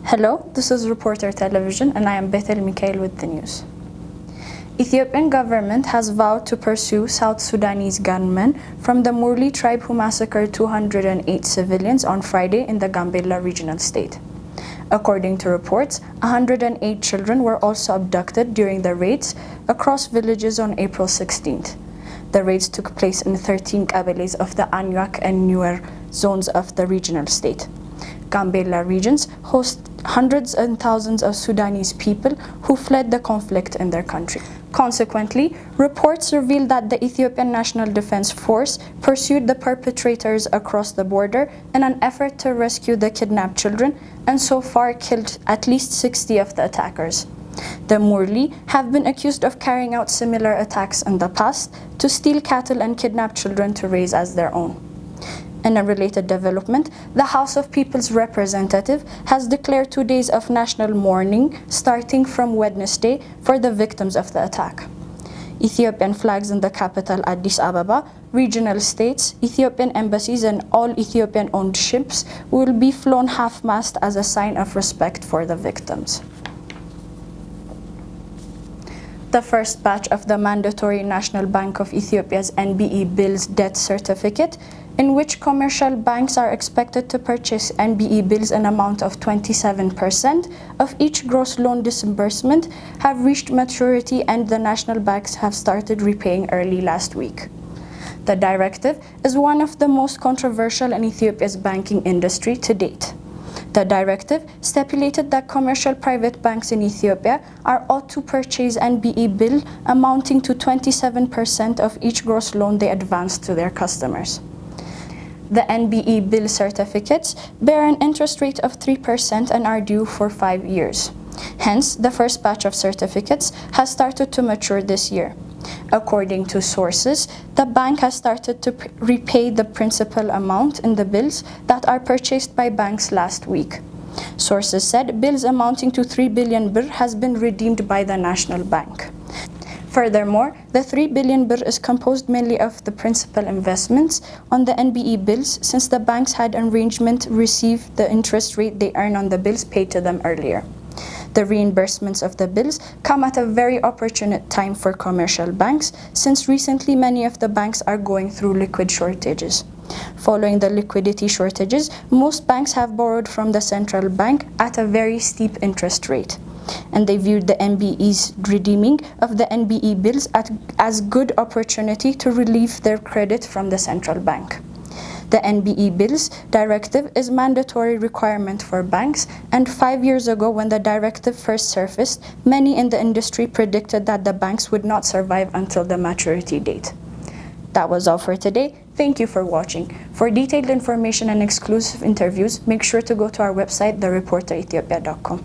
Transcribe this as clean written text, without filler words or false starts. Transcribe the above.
Hello, this is Reporter Television and I am Bethel Mikhail with the news. Ethiopian government has vowed to pursue South Sudanese gunmen from the Murli tribe who massacred 208 civilians on Friday in the Gambela regional state. According to reports, 108 children were also abducted during the raids across villages on April 16th. The raids took place in 13 qabeles of the Anyuak and Nuer zones of the regional state. Gambela regions host hundreds and thousands of Sudanese people who fled the conflict in their country. Consequently, reports reveal that the Ethiopian National Defense Force pursued the perpetrators across the border in an effort to rescue the kidnapped children and so far killed at least 60 of the attackers. The Murli have been accused of carrying out similar attacks in the past to steal cattle and kidnap children to raise as their own. In a related development, the House of People's Representative has declared 2 days of national mourning starting from Wednesday for the victims of the attack. Ethiopian flags in the capital Addis Ababa, regional states, Ethiopian embassies and all Ethiopian-owned ships will be flown half-mast as a sign of respect for the victims. The first batch of the mandatory National Bank of Ethiopia's NBE bills debt certificate, in which commercial banks are expected to purchase NBE bills in amount of 27% of each gross loan disbursement, have reached maturity and the national banks have started repaying early last week. The directive is one of the most controversial in Ethiopia's banking industry to date. The directive stipulated that commercial private banks in Ethiopia are ought to purchase NBE bill amounting to 27% of each gross loan they advance to their customers. The NBE bill certificates bear an interest rate of 3% and are due for 5 years. Hence, the first batch of certificates has started to mature this year. According to sources, the bank has started to repay the principal amount in the bills that are purchased by banks last week. Sources said bills amounting to 3 billion birr has been redeemed by the National Bank. Furthermore, the 3 billion birr is composed mainly of the principal investments on the NBE bills since the banks had an arrangement to receive the interest rate they earn on the bills paid to them earlier. The reimbursements of the bills come at a very opportune time for commercial banks since recently many of the banks are going through liquid shortages. Following the liquidity shortages, most banks have borrowed from the central bank at a very steep interest rate, and they viewed the NBE's redeeming of the NBE bills as good opportunity to relieve their credit from the central bank. The NBE bills directive is mandatory requirement for banks, and 5 years ago when the directive first surfaced, many in the industry predicted that the banks would not survive until the maturity date. That was all for today. Thank you for watching. For detailed information and exclusive interviews, make sure to go to our website, thereporterethiopia.com.